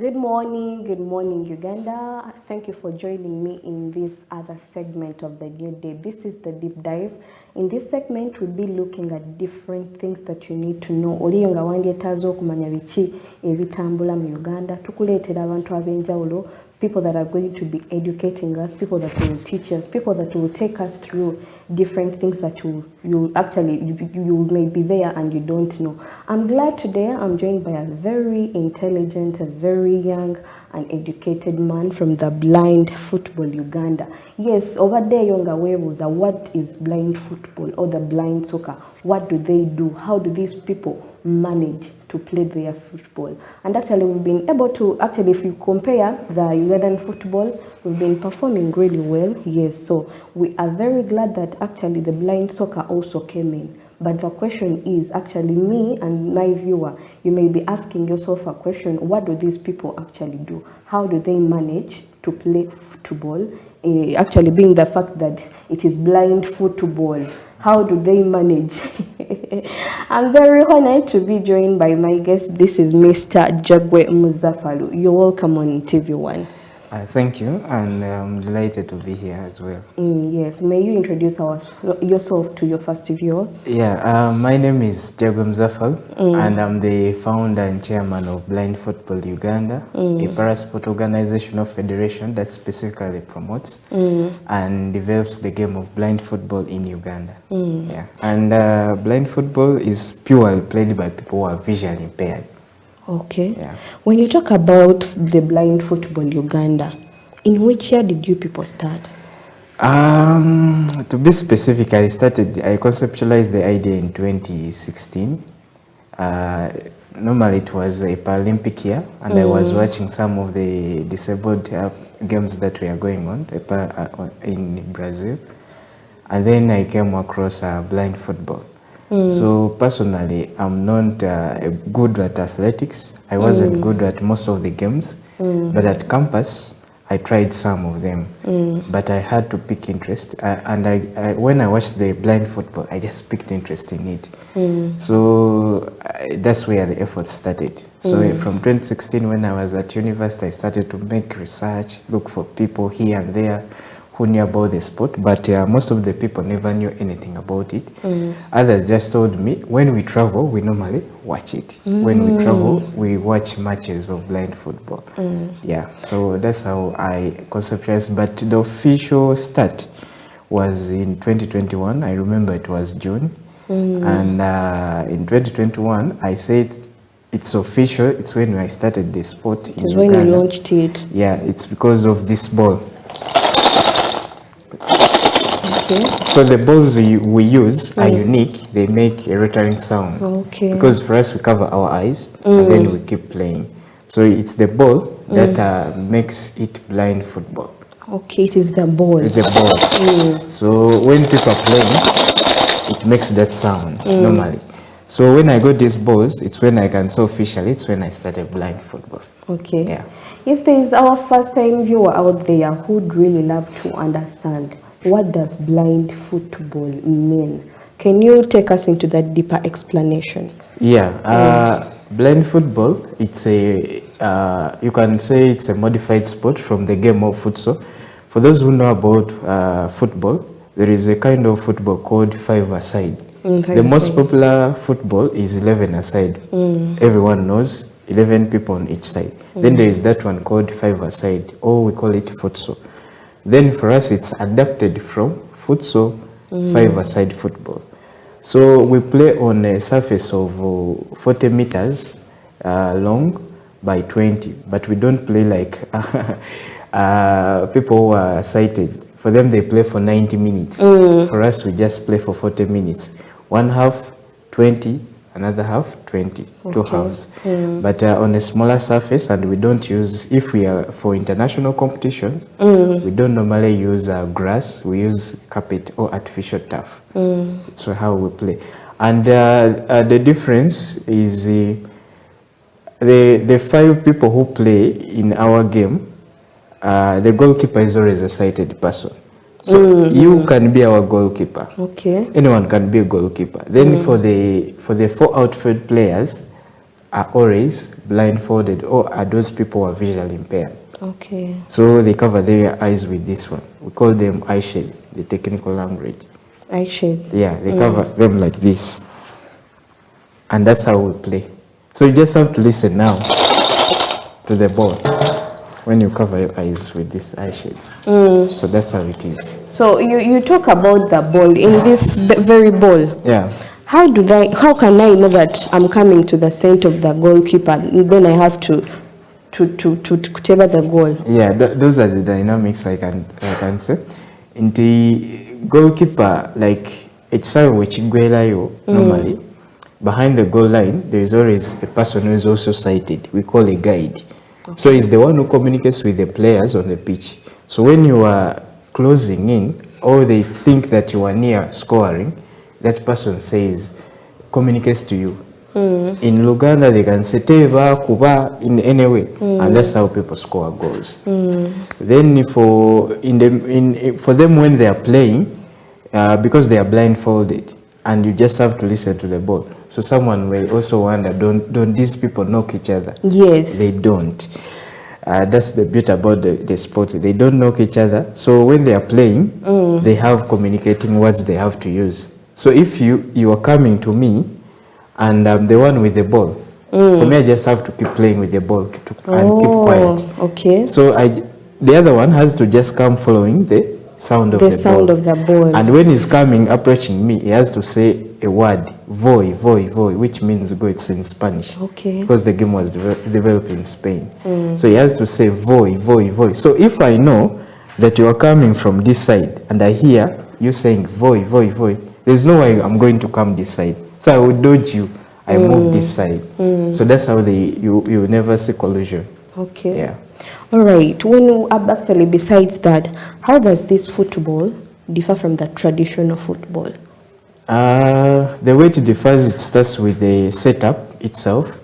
Good morning, Uganda. Thank you for joining me in this other segment of the new day. This is the deep dive. In this segment, we'll be looking at different things that you need to know. Oliyonga wandyetaaza okumanya biki ebitambula mu Uganda. Tukuleetera abantu ab'enjawulo, people that are going to be educating us, people that will teach us, people that will take us through different things that you may be there and you don't know. I'm glad today I'm joined by a very intelligent, a very young and educated man from the Blind Football Uganda. Yes, over there younger webuuza, what is blind football or the blind soccer? What do they do? How do these people manage to play their football? And actually we've been able to, if you compare the Ugandan football, we've been performing really well. Yes, so we are very glad that actually the blind soccer also came in. But the question is, actually me and my viewer, you may be asking yourself a question: what do these people actually do? How do they manage to play football? Actually being the fact that it is blind football, how do they manage? I'm very honored to be joined by my guest. This is Mr. Jagwe Muzafaru. You're welcome on TV One. Thank you, and I'm delighted to be here as well. Yes, may you introduce yourself to your first viewer? Yeah, my name is Jagwe Muzafaru, and I'm the founder and chairman of Blind Football Uganda, a parasport organizational federation that specifically promotes and develops the game of blind football in Uganda. Yeah, and blind football is purely played by people who are visually impaired. Okay. Yeah. When you talk about the Blind Football Uganda, in which year did you people start? To be specific, I conceptualized the idea in 2016. Normally it was a Paralympic year, and I was watching some of the disabled games that were going on in Brazil. And then I came across blind football. So personally, I'm not good at athletics. I wasn't good at most of the games, but at campus, I tried some of them. But I had to pick interest, and when I watched the blind football, I just picked interest in it. So that's where the effort started. So from 2016, when I was at university, I started to make research, look for people here and there who knew about the sport, but most of the people never knew anything about it. Others just told me, when we travel, we normally watch it. When we travel, we watch matches of blind football. Yeah, so that's how I conceptualized. But the official start was in 2021. I remember it was June. And in 2021, I said, it's official. It's when I started the sport in Uganda. It's when you launched it. Yeah, it's because of this ball. So the balls we use are unique. They make a rattling sound. Okay. Because for us, we cover our eyes and then we keep playing. So it's the ball that makes it blind football. Okay, it is the ball. It's the ball. So when people are playing, it makes that sound normally. So when I got these balls, it's when I can say officially, it's when I started blind football. Okay. Yeah. Yes, there is our first time viewer out there who'd really love to understand, what does blind football mean? Can you take us into that deeper explanation? Yeah, blind football, it's a, you can say it's a modified sport from the game of futsal. For those who know about football, there is a kind of football called 5-a-side. The most popular football is 11-a-side. Everyone knows 11 people on each side. Then there is that one called 5-a-side, or we call it futsal. Then for us, it's adapted from futsal, 5-a-side football. So we play on a surface of 40 meters long by 20, but we don't play like people who are sighted. For them, they play for 90 minutes. For us, we just play for 40 minutes. One half, 20, another half, 20, two halves. But on a smaller surface, and we don't use, if we are for international competitions, we don't normally use grass, we use carpet or artificial turf. That's how we play. And the difference is the 5 people who play in our game, the goalkeeper is always a sighted person. So you can be our goalkeeper. Okay. Anyone can be a goalkeeper. Then for the 4 outfield players, are always blindfolded, or are those people who are visually impaired. Okay. So they cover their eyes with this one. We call them eye shade, the technical language. Eye shade. Yeah, they cover them like this. And that's how we play. So you just have to listen now to the ball when you cover your eyes with these eye shades. So that's how it is. So you talk about the ball, in this very ball. Yeah. How can I know that I'm coming to the center of the goalkeeper, and then I have to cover the goal? Yeah, those are the dynamics I can say. In the goalkeeper, like normally, behind the goal line, there is always a person who is also sighted. We call a guide. Okay. So he's the one who communicates with the players on the pitch. So when you are closing in, or they think that you are near scoring, that person communicates to you. In Uganda, they can say Teva, Kuba, in any way, and that's how people score goals. Then for them when they are playing, because they are blindfolded, and you just have to listen to the ball. So someone will also wonder, don't these people knock each other? Yes. They don't. That's the beauty about the sport. They don't knock each other. So when they are playing, they have communicating words they have to use. So if you are coming to me, and I'm the one with the ball, for me I just have to keep playing with the ball and keep quiet. Okay. So the other one has to just come following the sound of the ball. And when he's coming, approaching me, he has to say a word, voy, voy, voy, which means go. It's in Spanish. Okay. Because the game was developed in Spain. So he has to say voy, voy, voy. So if I know that you are coming from this side and I hear you saying voy, voy, voy, there's no way I'm going to come this side. So I will dodge you. I move this side. So that's how you never see collision. Okay. Yeah. All right. Actually, besides that, how does this football differ from the traditional football? The way it differs, it starts with the setup itself.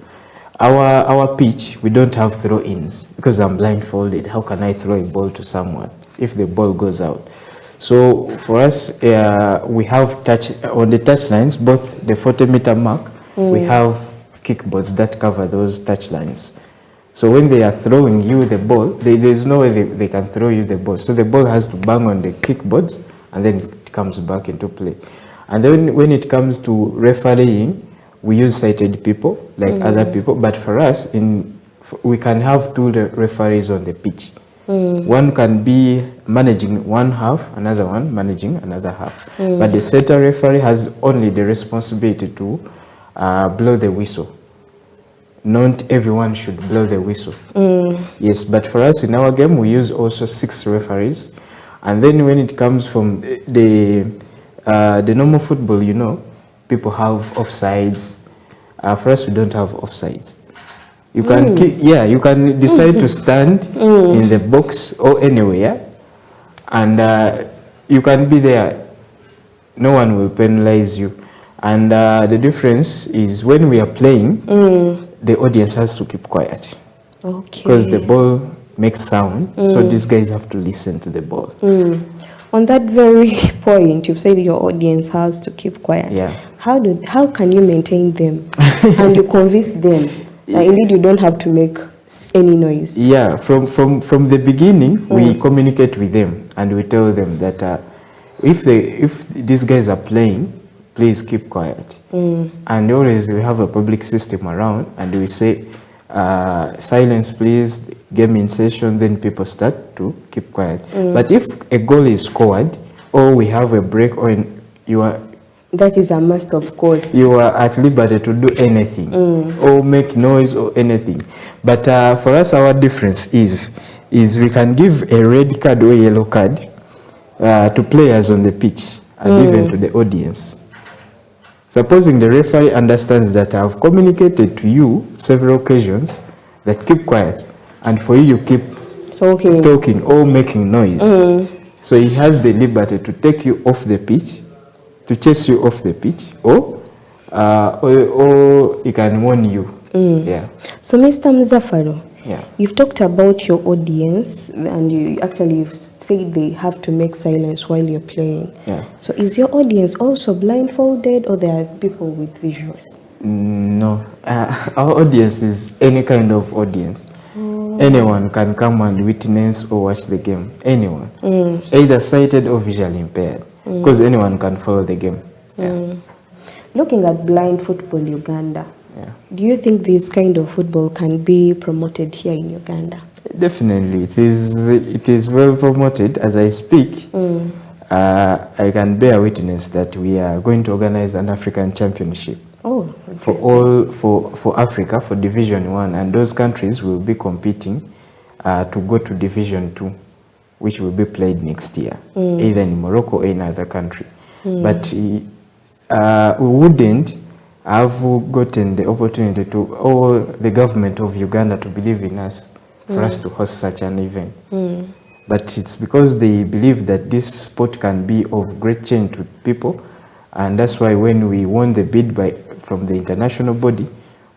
Our pitch, we don't have throw-ins because I'm blindfolded. How can I throw a ball to someone if the ball goes out? So for us, we have on the touch lines, both the 40-meter mark, we have kickboards that cover those touch lines. So when they are throwing you the ball, there's no way they can throw you the ball. So the ball has to bang on the kickboards and then it comes back into play. And then when it comes to refereeing, we use sighted people like other people. But for us, we can have two referees on the pitch. One can be managing one half, another one managing another half. But the center referee has only the responsibility to blow the whistle. Not everyone should blow the whistle. Yes, but for us in our game, we use also 6 referees. And then when it comes from the normal football, people have offsides. For us, we don't have offsides. You can you can decide to stand in the box or anywhere, and you can be there. No one will penalize you. And the difference is when we are playing, the audience has to keep quiet. Okay. Because the ball makes sound, so these guys have to listen to the ball. On that very point, you've said your audience has to keep quiet. Yeah. How can you maintain them and you convince them? Indeed, you don't have to make any noise. Yeah, from the beginning, we communicate with them and we tell them that if these guys are playing, please keep quiet. And always we have a public system around and we say, silence please, game in session, then people start to keep quiet. But if a goal is scored, or we have a break, or that is a must, of course. You are at liberty to do anything, or make noise or anything. But for us, our difference is we can give a red card or a yellow card to players on the pitch and even to the audience. Supposing the referee understands that I've communicated to you several occasions that keep quiet, and for you keep talking or making noise. So he has the liberty to take you off the pitch, to chase you off the pitch, or he can warn you. Yeah. So Mr. Muzafaru, you've talked about your audience, and you've said they have to make silence while you're playing. Yeah. So is your audience also blindfolded, or there are people with visuals? No, our audience is any kind of audience. Anyone can come and witness or watch the game. Anyone, either sighted or visually impaired, because anyone can follow the game. Yeah. Looking at Blind Football Uganda, Yeah. do you think this kind of football can be promoted here in Uganda? Definitely, it is well promoted as I speak. I can bear witness that we are going to organize an African championship. Oh, For Africa, for Division 1, and those countries will be competing to go to Division 2, which will be played next year, either in Morocco or in another country. But we wouldn't have gotten the opportunity or the government of Uganda to believe in us for us to host such an event. But it's because they believe that this sport can be of great change to people, and that's why when we won the bid from the international body,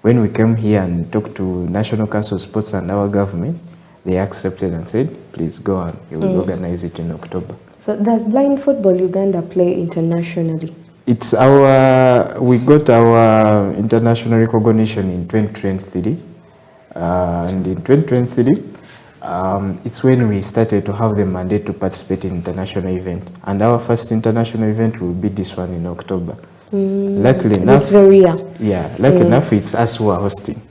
when we came here and talked to National Council of Sports and our government, they accepted and said, please go on, you will organize it in October. So does Blind Football Uganda play internationally? It's we got our international recognition in 2023, and in 2023, it's when we started to have the mandate to participate in international event, and our first international event will be this one in October. Luckily enough, this very year. Yeah, luckily enough, it's us who are hosting.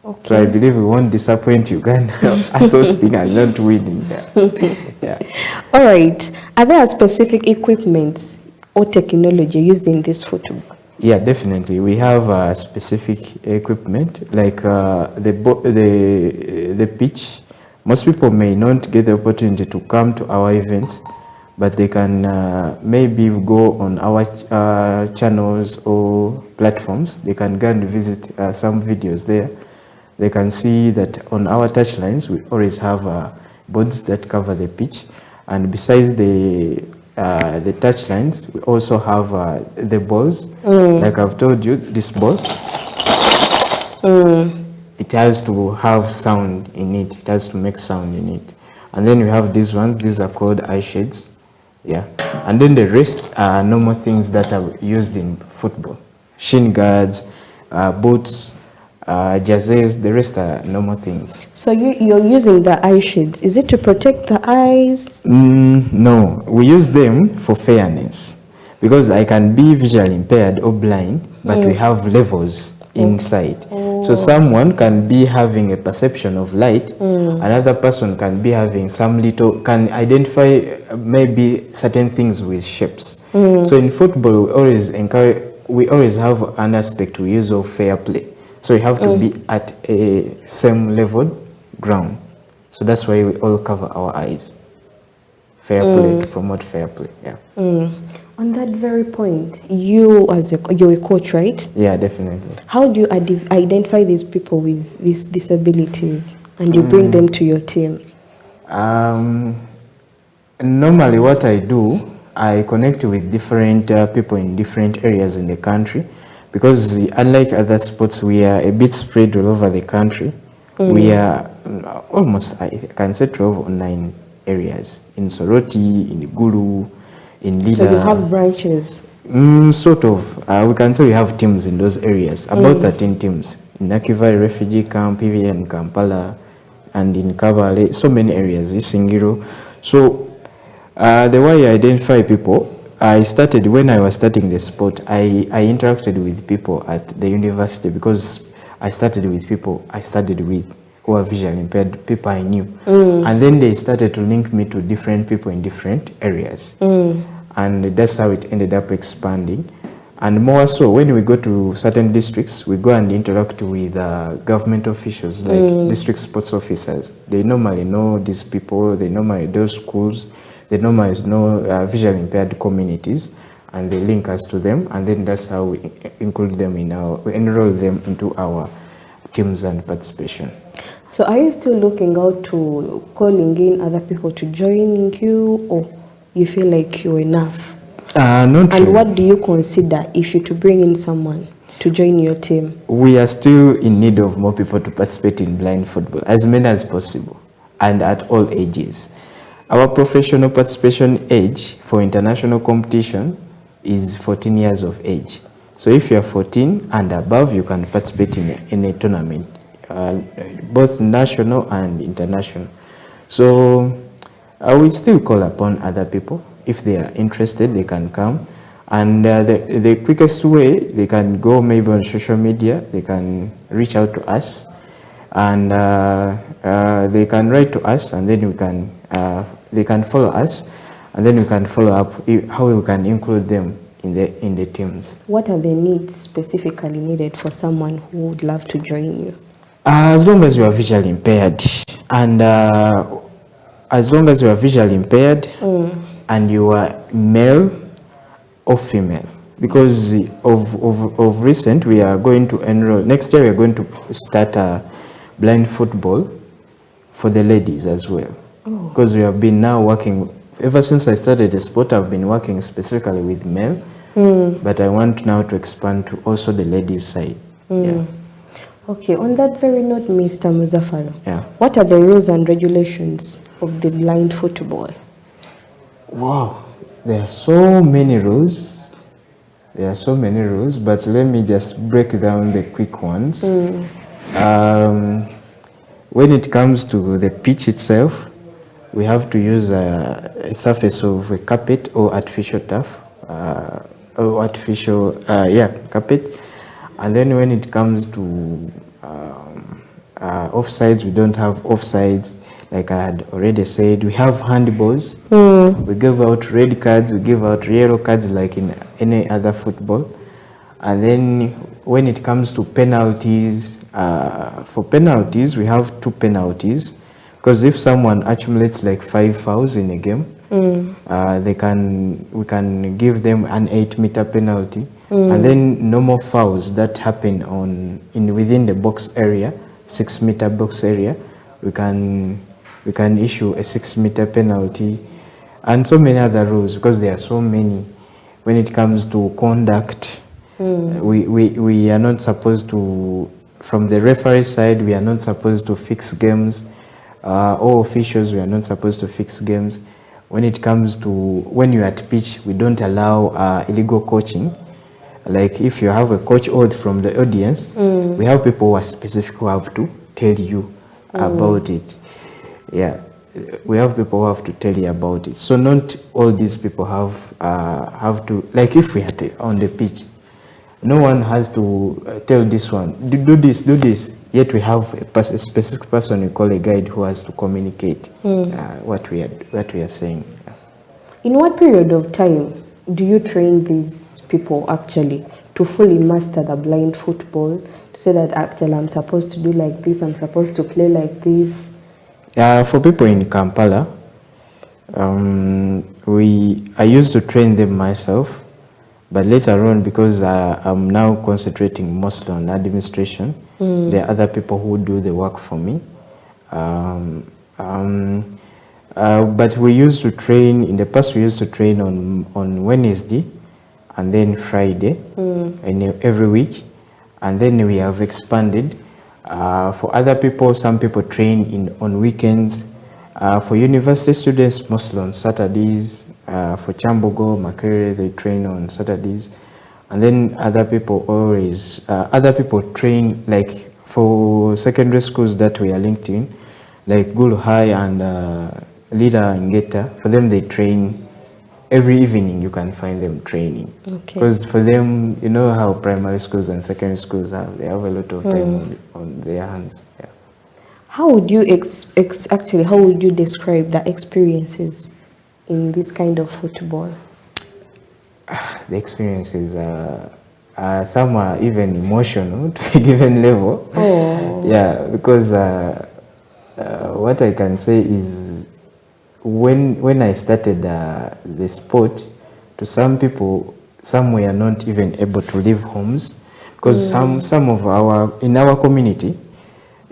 Okay. So I believe we won't disappoint Uganda as hosting and not winning. Yeah. All right. Are there specific equipments or technology used in this football? Yeah, definitely. We have specific equipment like the pitch. Most people may not get the opportunity to come to our events, but they can maybe go on our channels or platforms. They can go and visit some videos there. They can see that on our touchlines, we always have boards that cover the pitch. And besides the touchlines, we also have the balls. Like I've told you, this ball, it has to have sound in it. It has to make sound in it. And then we have these ones. These are called eye shades. Yeah. And then the rest are normal things that are used in football. Shin guards, boots, jerseys, the rest are normal things. So you're using the eye shades. Is it to protect the eyes? No, we use them for fairness. Because I can be visually impaired or blind, but we have levels inside. So someone can be having a perception of light, another person can be having can identify maybe certain things with shapes. So in football, we always have an aspect we use of fair play. So you have to be at a same level ground. So that's why we all cover our eyes. Fair play, to promote fair play, yeah. On that very point, you're a coach, right? Yeah, definitely. How do you identify these people with these disabilities and you bring them to your team? Normally what I do, I connect with different people in different areas in the country, because unlike other sports, we are a bit spread all over the country. We are almost, I can say, 12 or 9 areas. In Soroti, in Gulu, in Lida. So you have branches? Sort of. We can say we have teams in those areas, about 13 teams. In Nakivari refugee camp, PVN, Kampala, and in Kabale, so many areas, Isingiro. So the way I identify people, I started, when I was starting the sport, I interacted with people at the university, because I started with people I studied with who are visually impaired, people I knew. And then they started to link me to different people in different areas. And that's how it ended up expanding. And more so, when we go to certain districts, we go and interact with government officials, like district sports officers. They normally know these people, they normally know schools, they normally know visually impaired communities, and they link us to them, and then that's how we include them we enroll them into our teams and participation. So are you still looking out to calling in other people to join you, or you feel like you're enough? Not and really. what do you consider if you to bring in someone to join your team? We are still in need of more people to participate in blind football, as many as possible, and at all ages. Our professional participation age for international competition is 14 years of age. So if you are 14 and above, you can participate in a tournament, both national and international. So I will still call upon other people. If they are interested, they can come. And the quickest way, they can go maybe on social media, they can reach out to us, and they can write to us, and then they can follow us, and then we can follow up how we can include them in the teams. What are the needs specifically needed for someone who would love to join you? As long as you are visually impaired, and as long as you are visually impaired and you are male or female, because of recent we are going to enroll, next year we are going to start blind football for the ladies as well. Because we have been now working, ever since I started the sport, I've been working specifically with male, but I want now to expand to also the ladies side. Yeah. Okay, on that very note, Mr. Muzafaru, Yeah. what are the rules and regulations of the blind football? Wow, there are so many rules. There are so many rules, but let me just break down the quick ones. When it comes to the pitch itself, we have to use a surface of a carpet or artificial turf, or artificial, carpet. And then when it comes to offsides, we don't have offsides. Like I had already said, we have handballs. We give out red cards, we give out yellow cards like in any other football. And then when it comes to penalties, for penalties, we have 2 penalties. Because if someone accumulates like 5 fouls in a game, we can give them an 8-meter penalty. And then no more fouls that happen within the box area, 6-meter box area, we can issue a 6-meter penalty, and so many other rules, because there are so many. When it comes to conduct, we are not supposed to, from the referee side, we are not supposed to fix games. All officials, we are not supposed to fix games. When it comes to when you're at pitch, we don't allow illegal coaching. Like if you have a coach ordered from the audience, we have people who are specific who have to tell you about it. Yeah, we have people who have to tell you about it. So not all these people have to, like if we are on the pitch, no one has to tell this one, do this, do this. Yet we have a specific person we call a guide who has to communicate what we are saying. In what period of time do you train these people actually to fully master the blind football, to say that actually I'm supposed to do like this, I'm supposed to play like this? For people in Kampala, I used to train them myself, but later on, because I'm now concentrating mostly on administration, there are other people who do the work for me. But we used to train, in the past we used to train on Wednesday and then Friday every week, and then we have expanded. For other people, some people train on weekends. For university students, mostly on Saturdays. For Chambogo, Makere, they train on Saturdays. And then other people train, like for secondary schools that we are linked in, like Gulu High and Lida Ngeta. For them, they train every evening. You can find them training. Because for them, you know how primary schools and secondary schools have, they have a lot of time on their hands. Yeah. How would you how would you describe the experiences in this kind of football? The experiences some are even emotional to a given level. Yeah, because what I can say is when I started the sport, to some people, some were not even able to leave homes, because some of in our community,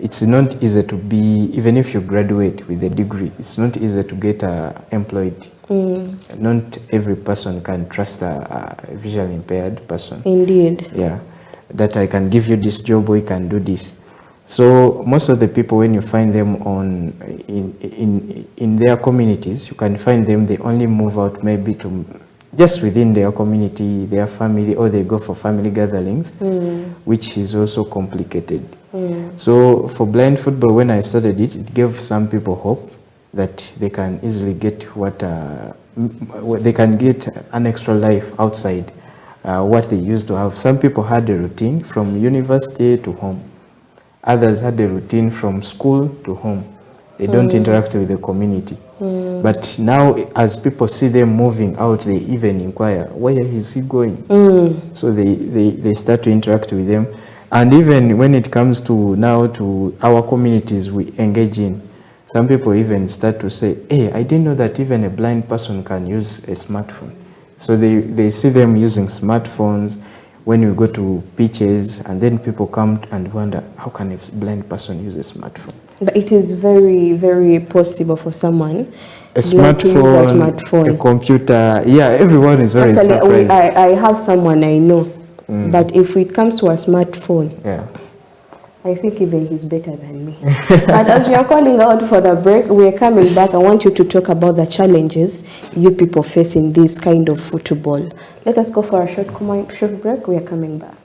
it's not easy to be, even if you graduate with a degree, it's not easy to get employed. Not every person can trust a visually impaired person. Indeed. Yeah, that I can give you this job, we can do this. So most of the people, when you find them in their communities, you can find them, they only move out maybe to just within their community, their family, or they go for family gatherings, which is also complicated. So for blind football, when I started it, it gave some people hope that they can easily get they can get an extra life outside what they used to have. Some people had a routine from university to home. Others had a routine from school to home. They don't interact with the community. But now, as people see them moving out, they even inquire, where is he going? So they start to interact with them. And even when it comes to now to our communities we engage in, some people even start to say, hey, I didn't know that even a blind person can use a smartphone. So they see them using smartphones when we go to beaches, and then people come and wonder, how can a blind person use a smartphone? But it is very, very possible for someone. A smartphone, a computer, yeah, everyone is very surprised. I have someone I know, but if it comes to a smartphone, yeah, I think even he's better than me. But as we are calling out for the break, we are coming back. I want you to talk about the challenges you people face in this kind of football. Let us go for a short break. We are coming back.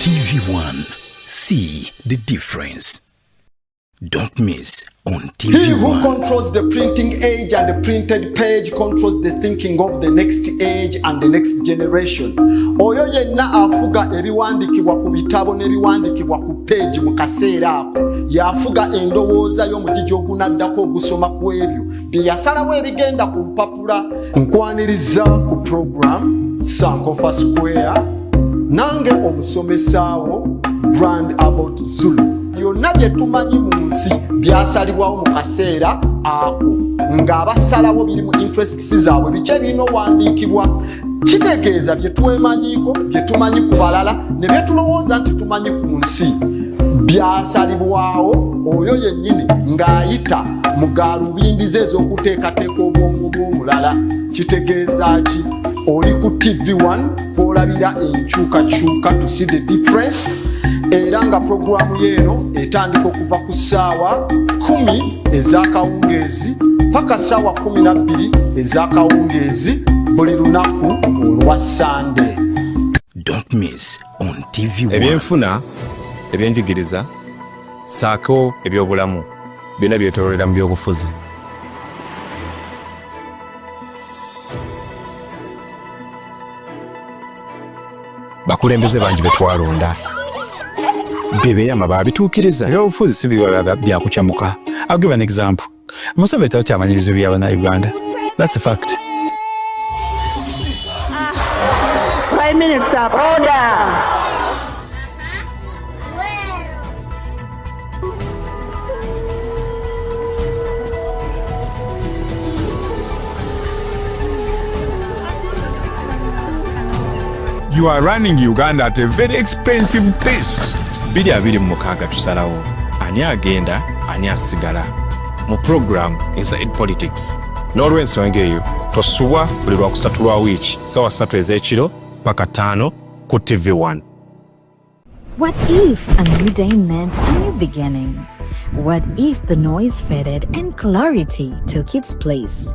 TV One, see the difference. Don't miss on TV He who One. controls the printing age and the printed page controls the thinking of the next age and the next generation. Oyo yenna afuga ebiwandikibwa ku bitabo n'ebiwandikibwa ku page mu kaseera ako yafuga endowooza y'omugigi ogunaddako ogusoma ku ebyo bye yasalawo ebigenda ku lupapula. Nkwaniriza ku program Sankofa Square nange omusomesaawo Grand About Zulu. Byonna bye tumanyi mu nsi byasalibwawo mu kaseera ako ng'abasalawo biri mu interests zaabwe biki birina owandiikibwa. Kitegeeza bye twemanyiko, bye tumanyi ku balala ne bye tulowooza nti tumanyi ku nsi byasalibwawo oyo yennyini ng'ayita mu gaalubindi ze ez'okuteekateeka obwongo bw'omulala. Kitegeeza ki? Oli ku TV One kwolabira enkyukakyuka to see the difference. Era nga programu yeeno etandika okuva ku ssaawa 10 ez'akawungeezi paka ssaawa 12 ez'akawungeezi buli lunaku olwa Sunday. Don't miss on TV One. Ebyenfuna, ebyenjigiriza, saako ebyobulamu byonna byetoolera mu byobufuzi. Bakulembeze bangi betwalonda bebeeyama baabituukiriza. Ebyobufuzi si bibala byakucamuka. I'll give an example. Musome ekitabo ky'amanyirizo by'Abannayuganda. That's a fact. Prime Minister, order. You are running Uganda at a very expensive pace. 2026 tusalawo ani agenda ani asigala mu program Inside Politics. N'olw'ensonga eyo tosubwa buli lwakusatu lwa wiiki ssaawa 3 ez'ekiro paka 5 ku TV One. What if a new day meant a new beginning? What if the noise faded and clarity took its place?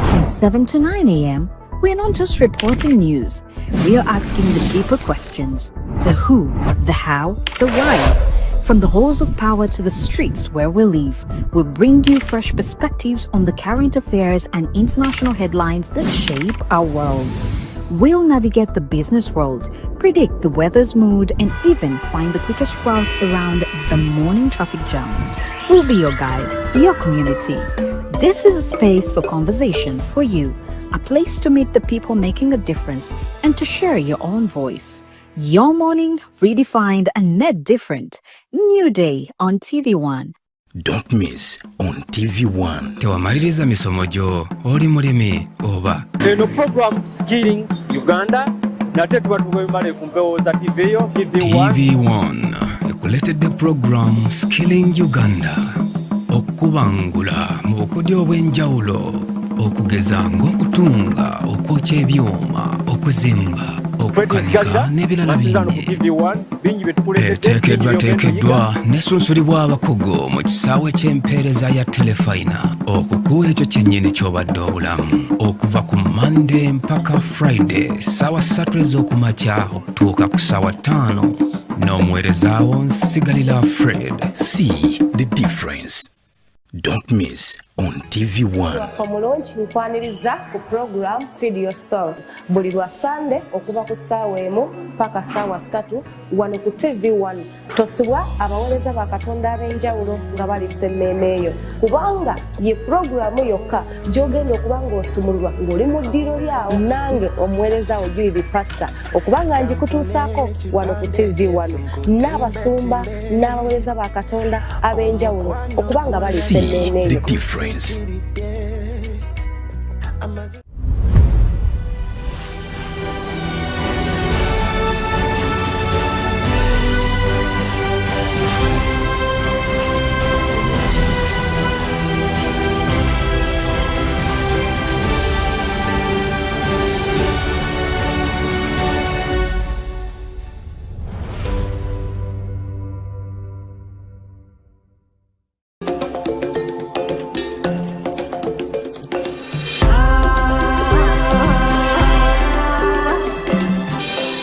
From 7 to 9 a.m., we're not just reporting news. We are asking the deeper questions. The who, the how, the why. From the halls of power to the streets where we live, we'll bring you fresh perspectives on the current affairs and international headlines that shape our world. We'll navigate the business world, predict the weather's mood, and even find the quickest route around the morning traffic jam. We'll be your guide, your community. This is a space for conversation for you, a place to meet the people making a difference and to share your own voice. Your morning redefined and net different. New day on TV One. Don't miss on TV One. Tewamaliriza misomo gyo oli mulimi oba. Eno program Skilling Uganda nate tuba tubemale kumpewo za TV yo TV One ekuletedde program Skilling Uganda okubangula mu bukodyo obw'enjawulo okugeza ng'okutunga okwokya ebyuma okuzimba okukanika n'ebirala bingi eteekeddwa n'esunsulibwa abakugu mu kisaawe ky'empeereza ya telefayina okukuwa ekyo kyennyini ky'obadde obulamu okuva ku Monday mpaka Friday ssaawa 3 ez'okumakya okutuuka ku ssaawa 5 n'omuweerezaawo Nsigalira Fred. See the difference. Don't miss on TV One. Famulonchi nkwaniriza ku program Feed Your Soul. Buli lwa Sunday okuva ku ssaawa emu mpaka ssaawa 3 wano ku TV One. Tosubwa abaweereza ba Katonda ab'enjawulo nga bali ssemmeeme eyo. Kubanga ye programu yokka gy'ogenda okuba ng'osumululwa ng'oli mu ddiro lyawo nange omuweereza Ojuli Pasta okubanga ngikutuusaako wano ku TV One. N'abasumba n'abaweereza ba Katonda ab'enjawulo okubanga bali ssemmeeme eyo. The difference.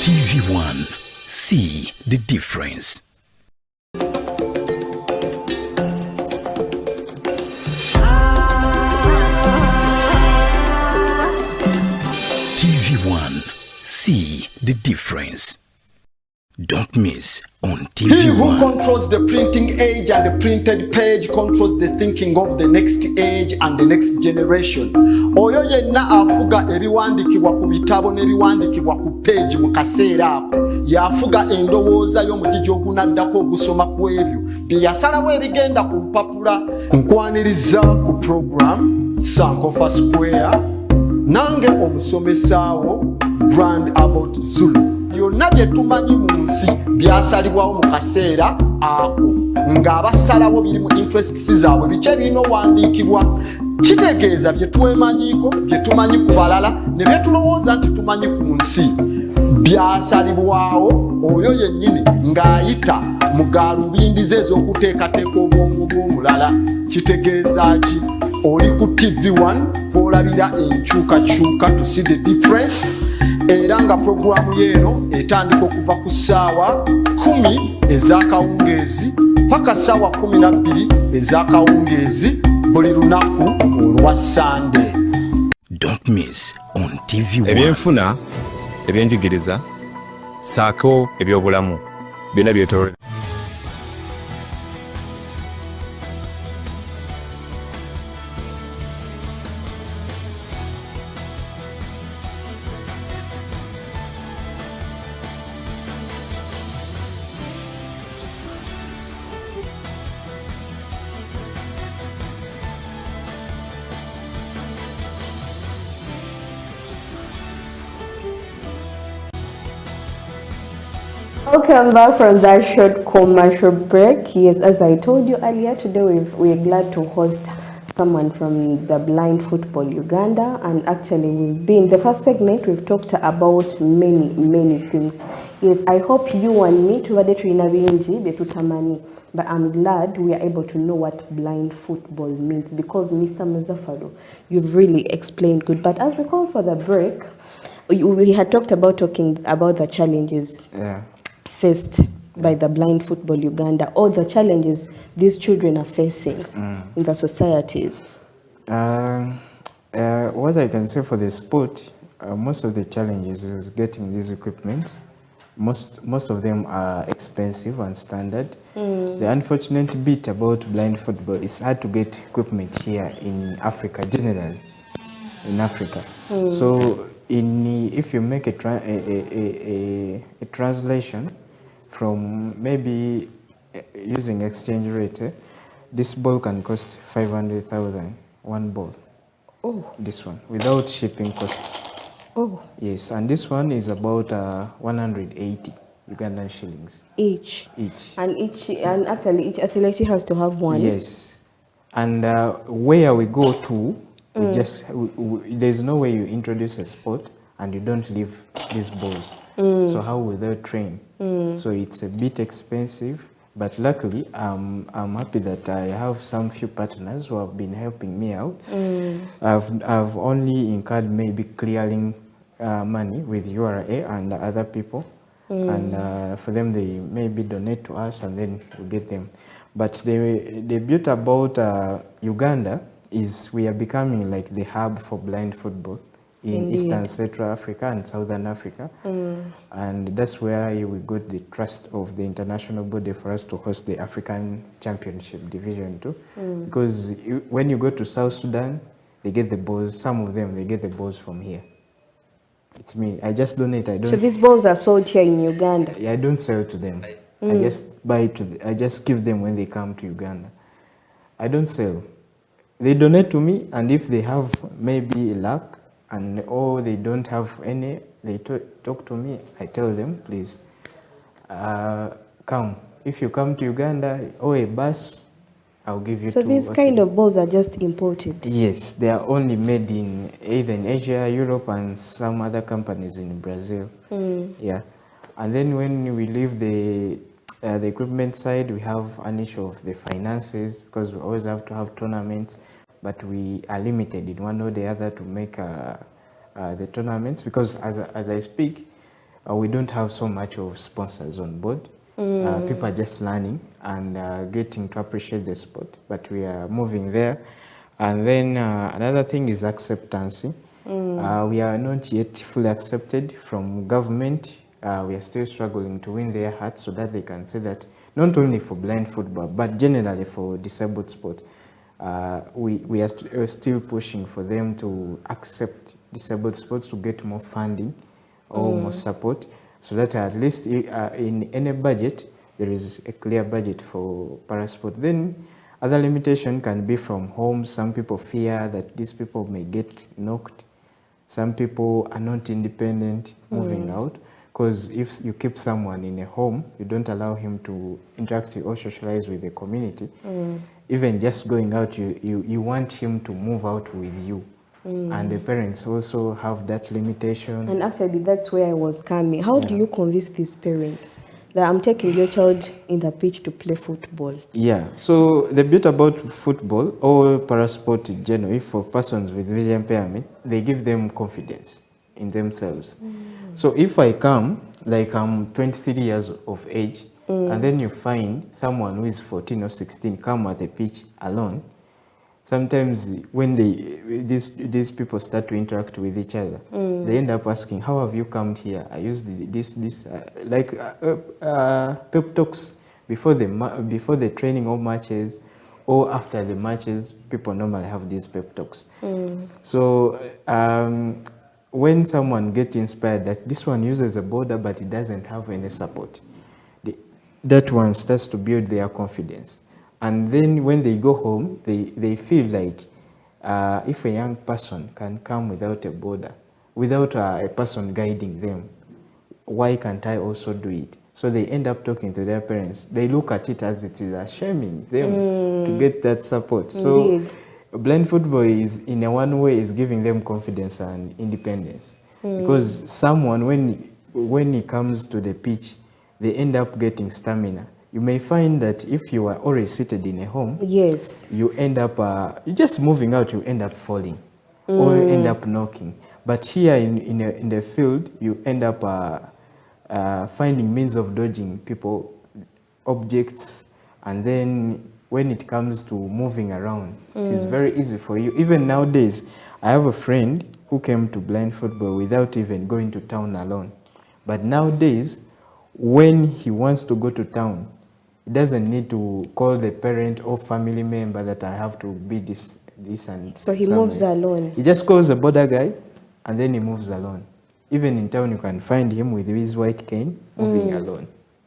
TV One. See the difference. TV One. See the difference. Don't miss on TV He who One. controls the printing age and the printed page controls the thinking of the next age and the next generation. Oyo yenna afuga ebiwandikibwa ku bitabo n'ebiwandikibwa ku page mu kaseera ako yafuga endowooza y'omugigi ogunaddako ogusoma ku ebyo bye yasalawo ebigenda ku lupapula. Nkwaniriza ku program Sankofa Square nange omusomesaawo Brand About Zulu. Byonna bye tumanyi mu nsi byasalibwawo mu kaseera ako ng'abasalawo biri mu interests zaabwe biki ebirina owandiikibwa. Kitegeeza bye twemanyiiko bye tumanyi ku balala ne bye tulowooza nti tumanyi ku nsi byasalibwawo oyo yennyini ng'ayita mu gaalubindi ze ez'okuteekateeka obwongo bw'omulala. Kitegeeza ki? Oli ku TV One kw'olabira enkyukakyuka to see the difference. Era nga programu yeeno etandika okuva ku ssaawa 10 ez'akawungeezi paka ssaawa 12 ez'akawungeezi buli lunaku olwa Sunday. Don't miss on TV One. Ebyenfuna, ebyenjigiriza, saako ebyobulamu byonna byetoolodde. Welcome back from that short commercial break. Yes, as I told you earlier, today we're glad to host someone from the Blind Football Uganda, and actually we've been, the first segment we've talked about many things. Yes, I hope you and me but I'm glad we are able to know what blind football means, because Mr. Muzafaru, you've really explained good. But as we call for the break, we had talked about the challenges faced by the Blind Football Uganda, or the challenges these children are facing in the societies. What I can say for the sport, most of the challenges is getting these equipment. Most of them are expensive and standard. The unfortunate bit about blind football is hard to get equipment here in Africa generally. In Africa, so if you make a translation from maybe using exchange rate, This ball can cost 500,000, one ball. Oh. This one, without shipping costs. Oh. Yes, and this one is about 180 Ugandan shillings. Each? Each. And actually each athlete has to have one? Yes. And where we go to, there's no way you introduce a sport and you don't leave these balls. So how will they train? So it's a bit expensive, but luckily I'm happy that I have some few partners who have been helping me out. I've only incurred maybe clearing money with URA and other people, and for them they maybe donate to us and then we get them. But the beauty about Uganda is we are becoming like the hub for blind football in Eastern Central Africa and Southern Africa. And that's where we got the trust of the international body for us to host the African Championship Division 2. Because when you go to South Sudan, they get the balls, some of them, they get the balls from here. It's me, I just donate, I don't... So these balls are sold here in Uganda? Yeah, I don't sell to them. I just buy I just give them when they come to Uganda. I don't sell. They donate to me, and if they have maybe luck, or they don't have any, they talk to me. I tell them, please, come. If you come to Uganda, or a bus, I'll give you. So these kind of balls are just imported? Yes, they are only made in either in Asia, Europe, and some other companies in Brazil. Yeah, and then when we leave the equipment side, we have an issue of the finances, because we always have to have tournaments, but we are limited in one or the other to make the tournaments, because as I speak, we don't have so much of sponsors on board. People are just learning and getting to appreciate the sport, but we are moving there. And then another thing is acceptance. We are not yet fully accepted from government. We are still struggling to win their hearts so that they can say that not only for blind football, but generally for disabled sport, we are still pushing for them to accept disabled sports, to get more funding or more support, so that at least in any budget, there is a clear budget for parasport. Then other limitation can be from home. Some people fear that these people may get knocked. Some people are not independent moving out, because if you keep someone in a home, you don't allow him to interact or socialize with the community. Even just going out, you want him to move out with you. And the parents also have that limitation. And actually, that's where I was coming. How do you convince these parents that I'm taking your child in the pitch to play football? Yeah, so the bit about football or parasport in general, for persons with vision impairment, they give them confidence in themselves. So if I come, like I'm 23 years of age, and then you find someone who is 14 or 16 come at the pitch alone, sometimes when these people start to interact with each other, they end up asking, how have you come here? I used this like pep talks before the training or matches, or after the matches. People normally have these pep talks. So when someone gets inspired that this one uses a border but it doesn't have any support, that one starts to build their confidence. And then when they go home, they feel like if a young person can come without a border, without a person guiding them, why can't I also do it? So they end up talking to their parents. They look at it as it is shaming them to get that support. Indeed. So blind football is, in a one way, is giving them confidence and independence. Because someone, when he comes to the pitch, they end up getting stamina. You may find that if you are already seated in a home, you end up, you're just moving out, you end up falling or you end up knocking. But here in the field, you end up finding means of dodging people, objects, and then when it comes to moving around, it is very easy for you. Even nowadays, I have a friend who came to blind football without even going to town alone. But nowadays, when he wants to go to town, he doesn't need to call the parent or family member that I have to be this and so he moves alone. He just calls the border guy and then he moves alone. Even in town, you can find him with his white cane moving alone.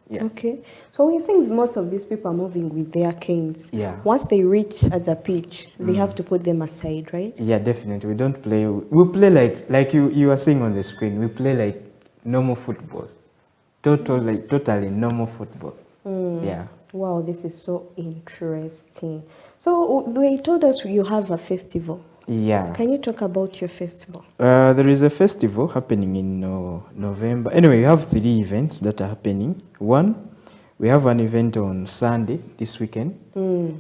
Yeah. Okay. So we think most of these people are moving with their canes. Yeah. Once they reach at the pitch, they have to put them aside, right? Yeah, definitely. We don't play. We play like you are seeing on the screen. We play like normal football. Totally normal football. Yeah. Wow, this is so interesting. So they told us you have a festival. Yeah. Can you talk about your festival? There is a festival happening in November. Anyway, we have 3 events that are happening. One, we have an event on Sunday this weekend.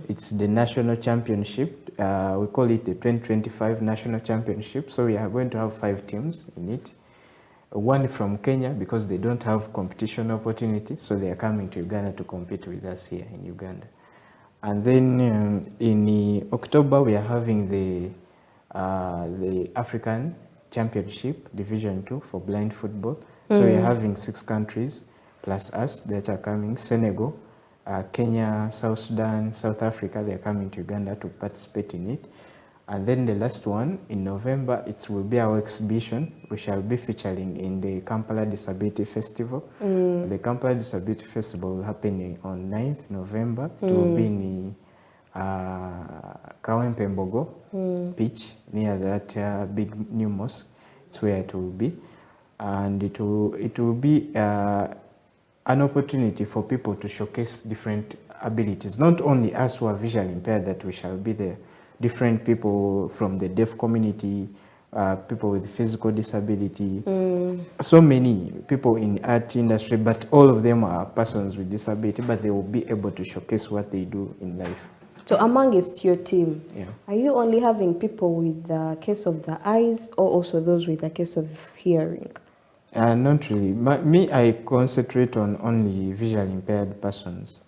It's the national championship. We call it the 2025 national championship. So we are going to have 5 teams in it. One from Kenya because they don't have competition opportunity, so they are coming to Uganda to compete with us here in Uganda. And then in October we are having the African Championship Division 2 for blind football. So we are having 6 countries plus us that are coming. Senegal, Kenya, South Sudan, South Africa, they are coming to Uganda to participate in it. And then the last one, in November, it will be our exhibition. We shall be featuring in the Kampala Disability Festival. The Kampala Disability Festival will happen on 9th November. It will be in Kawempe-Mbogo beach, near that big new mosque. It's where it will be. And it will be an opportunity for people to showcase different abilities. Not only us who are visually impaired that we shall be there, different people from the deaf community, people with physical disability, so many people in art industry, but all of them are persons with disability, but they will be able to showcase what they do in life. So amongst your team, are you only having people with the case of the eyes or also those with the case of hearing? Not really. Me, I concentrate on only visually impaired persons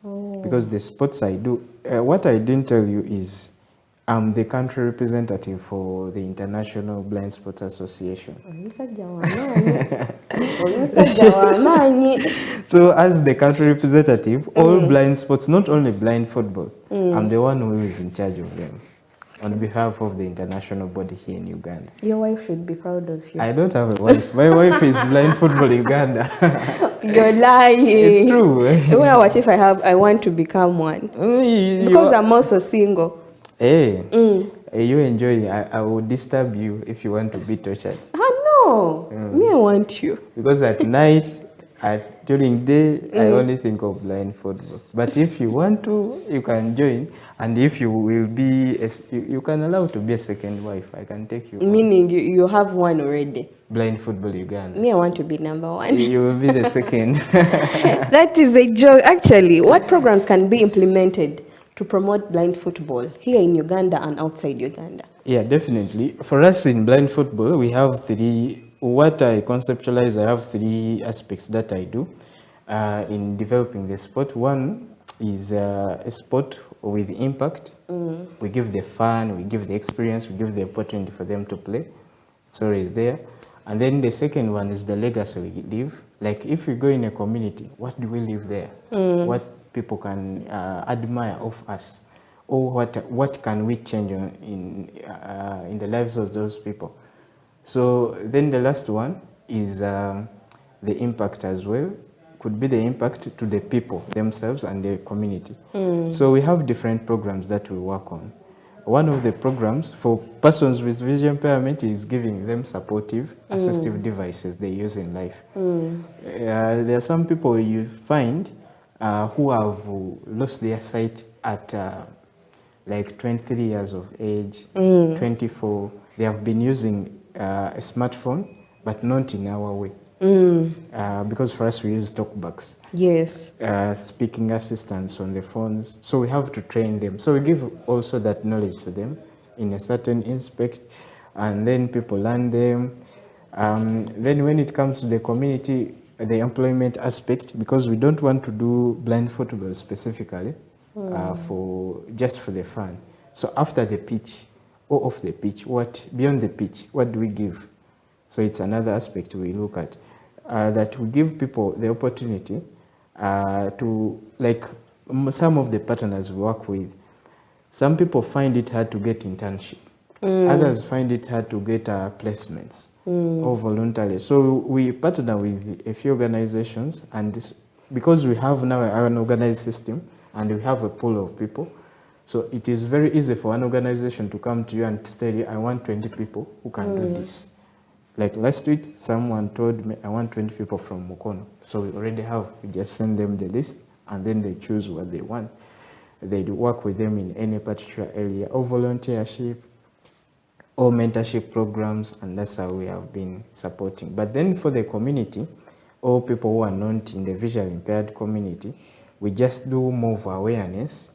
because the sports I do, what I didn't tell you is I'm the country representative for the International Blind Sports Association. So as the country representative, all blind sports, not only blind football, I'm the one who is in charge of them on behalf of the international body here in Uganda. Your wife should be proud of you. I don't have a wife. My wife is Blind Football Uganda. You're lying. It's true. What if I want to become one? Because I'm also single. Hey, you enjoy it. I will disturb you if you want to be tortured. No, me I want you. Because at night, during day, I only think of blind football. But if you want to, you can join. And if you will be, you can allow to be a second wife. I can take you. Meaning you have one already. Blind Football Uganda. Me, I want to be number 1. You will be the second. That is a joke. Actually, what programs can be implemented to promote blind football here in Uganda and outside Uganda? Yeah, definitely. For us in blind football, we have 3. What I conceptualize, I have 3 aspects that I do in developing the sport. One is a sport with impact. We give the fun, we give the experience, we give the opportunity for them to play. It's always there. And then the second one is the legacy we leave. Like if we go in a community, what do we leave there? What people can admire of us? Or what can we change in the lives of those people? So then the last one is the impact as well. Could be the impact to the people themselves and the community. So we have different programs that we work on. One of the programs for persons with vision impairment is giving them supportive, assistive devices they use in life. There are some people you find who have lost their sight at like 23 years of age, 24. They have been using a smartphone, but not in our way. Because for us we use talkbacks. Yes. Speaking assistants on the phones. So we have to train them. So we give also that knowledge to them in a certain aspect, and then people learn them. Then when it comes to the community, the employment aspect, because we don't want to do blind football specifically just for the fun. So after the pitch or off the pitch, beyond the pitch, what do we give? So it's another aspect we look at, that we give people the opportunity to, like some of the partners we work with, some people find it hard to get internship. Others find it hard to get placements or voluntarily. So we partner with a few organizations and because we have now an organized system and we have a pool of people, so it is very easy for an organization to come to you and tell you, I want 20 people who can do this. Like last week, someone told me, I want 20 people from Mukono. So we already have, we just send them the list and then they choose what they want. They work with them in any particular area, or volunteership, or mentorship programs, and that's how we have been supporting. But then for the community, or people who are not in the visually impaired community, we just do more of awareness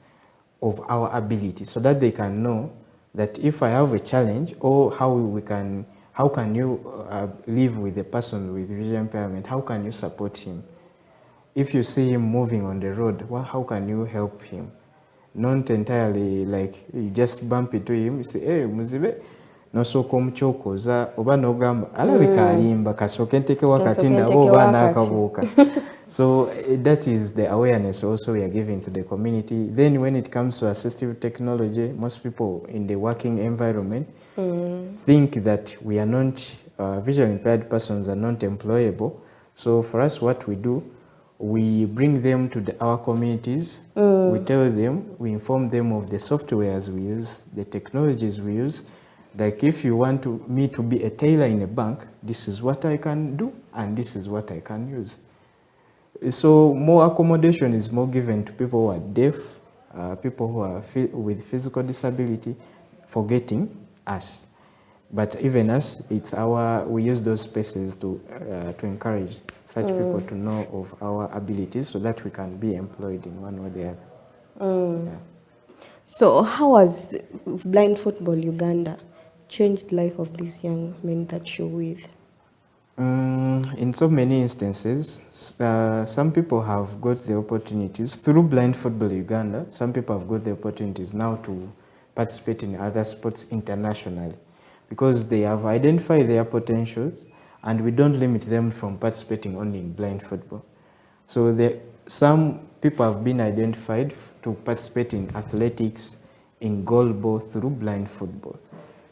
of our ability so that they can know that if I have a challenge, or how can you live with a person with visual impairment, how can you support him? If you see him moving on the road, well, how can you help him? Not entirely like you just bump into him, you say, hey, muzibe, nosoko mchokoza, oba nogamba, alabika alimba, kasoke nteke wakati oba nakabuka. So that is the awareness also we are giving to the community. Then when it comes to assistive technology, most people in the working environment think that we are not, visually impaired persons are not employable. So for us, what we do, we bring them to our communities, we tell them, we inform them of the softwares we use, the technologies we use. Like if you want me to be a tailor in a bank, this is what I can do and this is what I can use. So more accommodation is more given to people who are deaf, people who are with physical disability, forgetting us. But even us, it's we use those spaces to encourage such people to know of our abilities so that we can be employed in one or the other. Yeah. So how has Blind Football Uganda changed the life of these young men that you're with? In so many instances, some people have got the opportunities through Blind Football Uganda. Some people have got the opportunities now to participate in other sports internationally because they have identified their potentials and we don't limit them from participating only in blind football. So some people have been identified to participate in athletics, in goalball through blind football.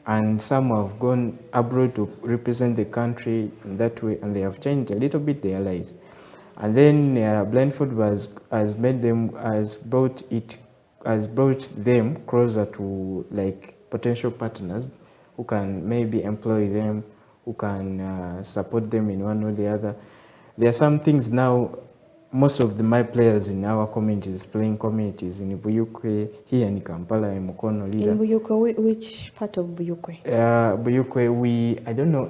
And some have gone abroad to represent the country in that way, and they have changed a little bit their lives. And then Blind Football has brought them closer to like potential partners who can maybe employ them, who can support them in one or the other. There are some things now. Most of my players in our communities, playing communities in Buyukwe, here in Kampala, in Mukono, Lida. In Buyukwe, which part of Buyukwe? Buyukwe, I don't know,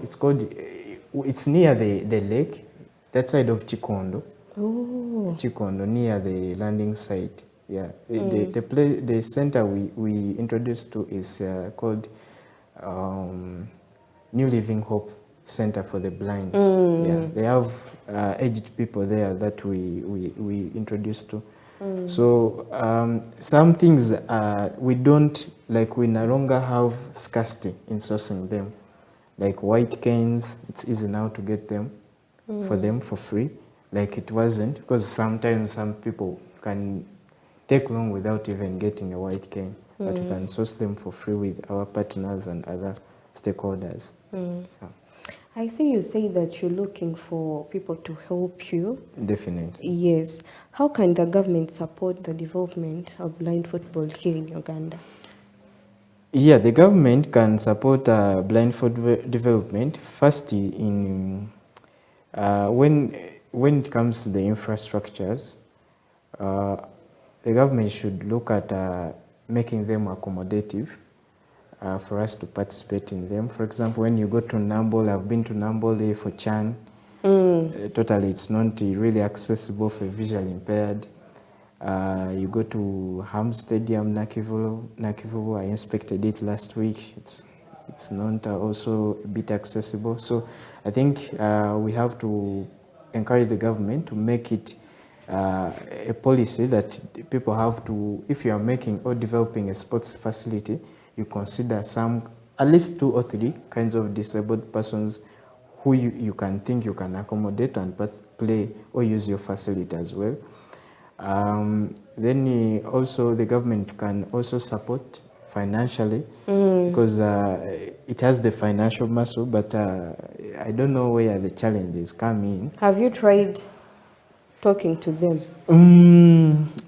it's near the lake, that side of Chikondo. Oh. Chikondo, near the landing site. Yeah, the center we introduced to is called New Living Hope Center for the Blind. Yeah, they have aged people there that we introduced to. So some things we don't, like we no longer have scarcity in sourcing them. Like white canes, it's easy now to get them for them for free. Like it wasn't, because sometimes some people can take long without even getting a white cane, but you can source them for free with our partners and other stakeholders. Yeah. I see you say that you're looking for people to help you. Definitely. Yes. How can the government support the development of blind football here in Uganda? Yeah, the government can support blind football development first in when it comes to the infrastructures. The government should look at making them accommodative. For us to participate in them. For example, when you go to Nambole, I've been to Nambole for Chan. Totally, it's not really accessible for visually impaired. You go to Ham Stadium, Nakivulu, I inspected it last week. It's not also a bit accessible. So I think we have to encourage the government to make it a policy that people have to, if you are making or developing a sports facility, you consider at least 2 or 3 kinds of disabled persons who you can think you can accommodate and play or use your facility as well. Then also the government can also support financially because it has the financial muscle, but I don't know where the challenges come in. Have you tried talking to them?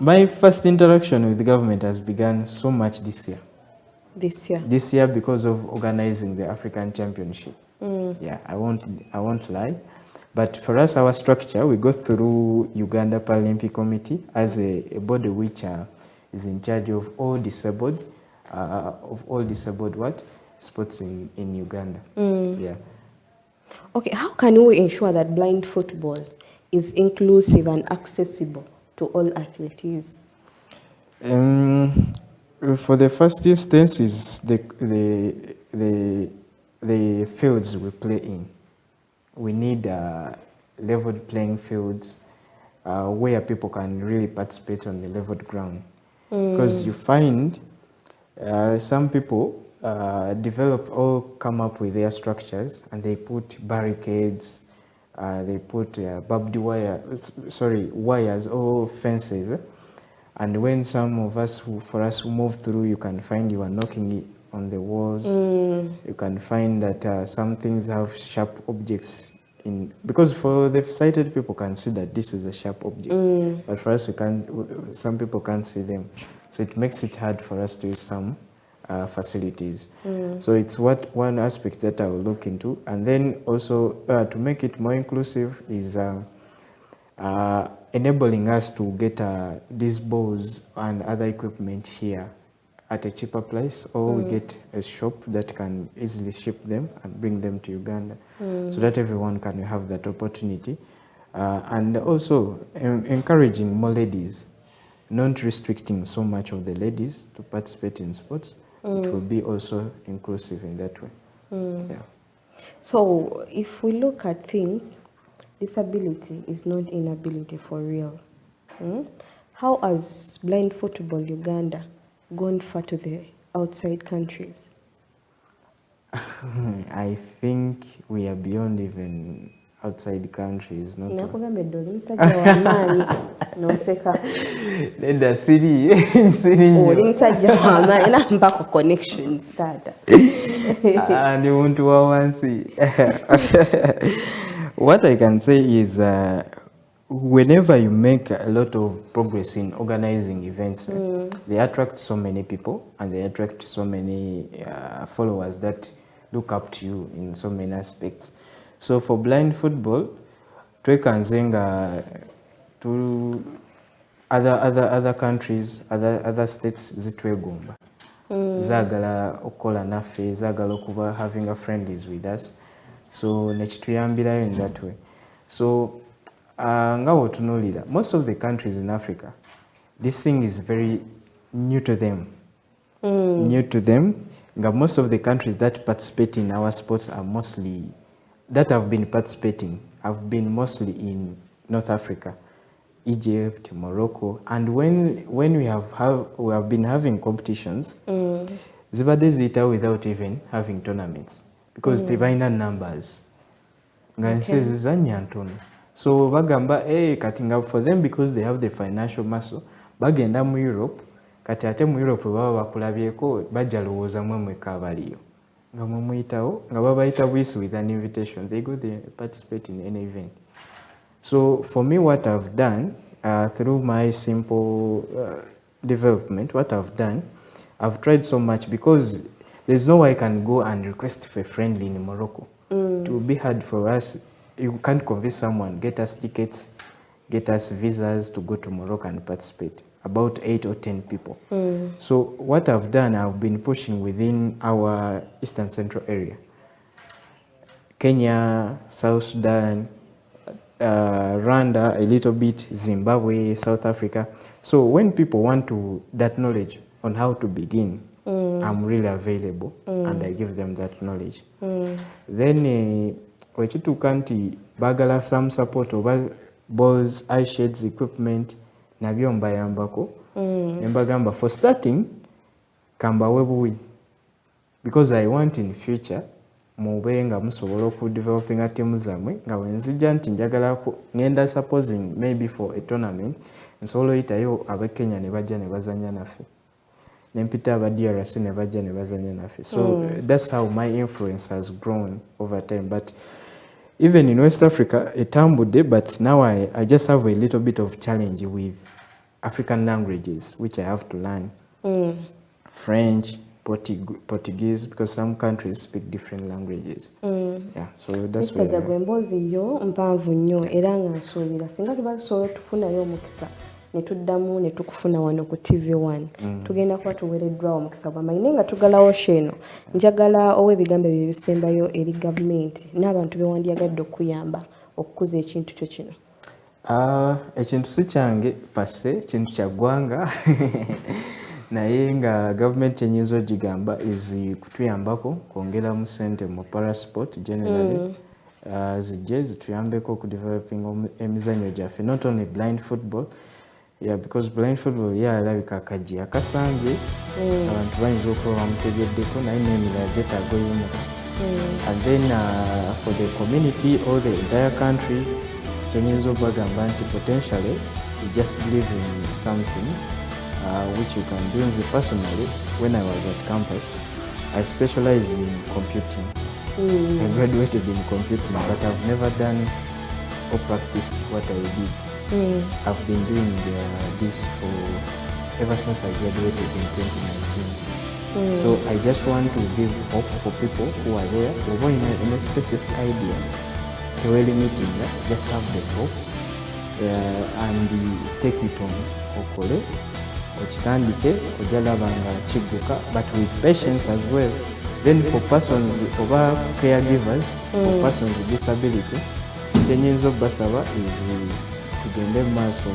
My first interaction with the government has begun so much this year. This year? This year because of organizing the African Championship. Yeah, I won't lie. But for us, our structure, we go through Uganda Paralympic Committee as a body which is in charge of all disabled sports in Uganda. Yeah. Okay, how can we ensure that blind football is inclusive and accessible to all athletes? For the first instance is the fields we play in. We need leveled playing fields where people can really participate on the leveled ground. Because you find some people develop or come up with their structures and they put barricades, they put barbed wire, wires or fences. And when some of us, for us who move through, you can find you are knocking on the walls. You can find that some things have sharp objects in, because for the sighted people can see that this is a sharp object, but for us, some people can't see them. So it makes it hard for us to use some facilities. So it's one aspect that I will look into. And then also to make it more inclusive is enabling us to get these balls and other equipment here at a cheaper price, or we get a shop that can easily ship them and bring them to Uganda, so that everyone can have that opportunity. And also encouraging more ladies, not restricting so much of the ladies to participate in sports. It will be also inclusive in that way. Yeah. So if we look at things, disability is not inability for real. How has Blind Football Uganda gone far to the outside countries? I think we are beyond even outside countries. Not connections. And you want to see. What I can say is whenever you make a lot of progress in organizing events, they attract so many people and they attract so many followers that look up to you in so many aspects. So for blind football, twekanzenga to other countries, other states zitwegomba. Zagala okola nafe, zagala okuba having a friendlies with us. So nechituyambira in that way. So most of the countries in Africa, this thing is very new to them. Most of the countries that participate in our sports are mostly, that have been participating, have been mostly in North Africa, Egypt, Morocco. And when we have been having competitions, zibade zita without even having tournaments, because tibaina numbers. So bagamba katinga for them, because they have the financial muscle, bagenda mu Europe, kati ate mu Europe baba bakulabyeko bajja lowooza mwe kabaliyo nga muyitawo nga babayita bwisi with an invitation, they go there, participate in any event. So for me, what I've done through my simple development, what I've done, I've tried so much, because there's no way I can go and request for a friendly in Morocco. It will be hard for us. You can't convince someone, get us tickets, get us visas to go to Morocco and participate. About 8 or 10 people. So what I've done, I've been pushing within our Eastern Central area. Kenya, South Sudan, Rwanda, a little bit, Zimbabwe, South Africa. So when people want that knowledge on how to begin, I'm really available and I give them that knowledge. Then Wechitukanti bagala some support over balls, eye shades, equipment, nabyo mbayambako. Mbagamba for starting, kamba webuwi. Because I want in future, mube nga musobola ku developing a team zamwe, nga wenzija nti njagala ngenda supposing maybe for a tournament, nsolo itayo abe Kenya ne bajja ne bazanya nafe. Nempita aba DRC ne bajja ne bazanya nafe. So that's how my influence has grown over time. But even in West Africa, etambudde, but now I just have a little bit of challenge with African languages, which I have to learn. French, Portuguese, because some countries speak different languages. Yeah, so that's why. Jagwe emboozi yo mpanvu nnyo era nga nsuubira singa tuba tusobola tufunayo omukisa ne tuddamu ne tukufuna wano ku TV One. Tugenda kuba tuweereddwawo omukisa gw'amaanyi naye nga tugalawo sheeno njagala ow'ebigambo ebyo ebisembayo eri gavumenti n'abantu be wandyagadde okuyamba okukuza ekintu kyo kino. Ekintu si kyange pase, ekintu kya ggwanga naye nga gavumenti kyenyinza ogigamba kutuyambako kwongeramu ssente mu parasport generally zijje zituyambeko okudeveloping emizannyo gyaffe, not only blind football. Yeah, because blind football alabika akaji akasange abantu bayinza okuba bamutegeddeko naye n'emirala gyetaaga oyimuka. And then for the community or the entire country kyenyinza obagamba nti potentially you just believe in something which you can do. Personally, when I was at campus, I specialized in computing. I graduated in computing, but I've never done or practiced what I did. I've been doing this ever since I graduated in 2019. So I just want to give hope for people who are there, who are in a specific idea, to really meeting, just have the hope and take it on. Okole, okitandike, ojalaba nga kigguka, but with patience as well. Then for persons over caregivers, for persons with disability, kyenyinza obbasaba is tugende mu maaso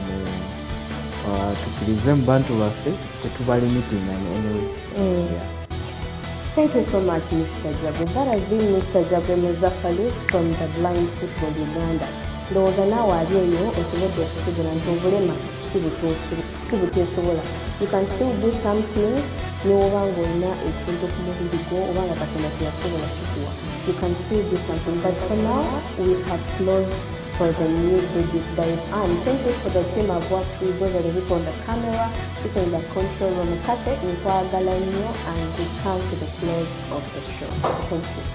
tukirize mu bantu baffe tetubalimiting anyway. Thank you so much, Mr. Jagwe. That has been Mr. Jagwe Muzafaru from the Blind Football Uganda. Ndowooza naawe ali eyo osobodde okutegera nti obulema si buteesobola. You can still do something n'oba ng'olina ekintu ku mubiri gwo oba nga Katonda teyasobola kikuwa. You can still do something, but for now we have closed for the new deep dive. And thank you for the team I've worked with, those are the people on the camera, people in the control room. And we come to the close of the show. Thank you.